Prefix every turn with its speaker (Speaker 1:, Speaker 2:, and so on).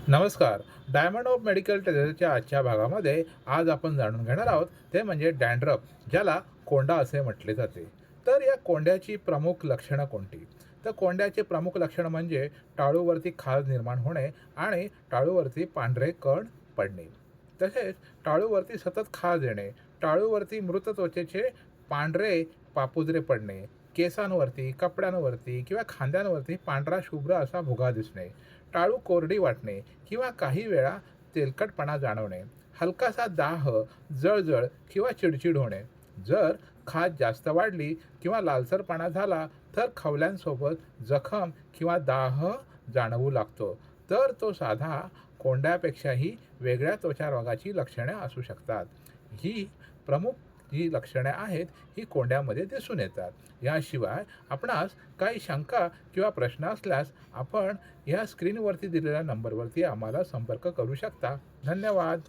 Speaker 1: नमस्कार. Diamond of medical टेररच्या आजच्या भागामध्ये आज आपण जाणून घेणार आहोत ते म्हणजे डॅन्ड्रफ, ज्याला कोंडा असे म्हटले जाते. तर या कोंड्याची प्रमुख लक्षणं कोणती? तर कोंड्याचे प्रमुख लक्षण म्हणजे टाळूवरती खाज निर्माण होणे आणि टाळूवरती पांढरे कण पडणे. तसेच टाळूवरती सतत खाज येणे, टाळूवरती मृत त्वचेचे पांढरे पापुद्रे पडणे, केसांवरती, कपड्यांवरती किंवा खांद्यांवरती पांढरा शुभ्र असा भुगा दिसणे, टाळू कोरडी वाटणे किंवा काही वेळा तेलकटपणा जाणवणे, हलकासा दाह, जळजळ किंवा चिडचिड होणे. जर खाज जास्त वाढली किंवा लालसरपणा झाला तर खवल्यांसोबत जखम किंवा दाह जाणवू लागतो. तर तो साधा कोंड्यापेक्षाही वेगळ्या त्वचारोगाची लक्षणे असू शकतात. ही प्रमुख जी लक्षणे आहेत ही कोंड्यामध्ये दिसून येतात. याशिवाय आपणास काही शंका किंवा प्रश्न असल्यास आपण या स्क्रीनवरती दिलेल्या नंबरवरती आम्हाला संपर्क करू शकता. धन्यवाद.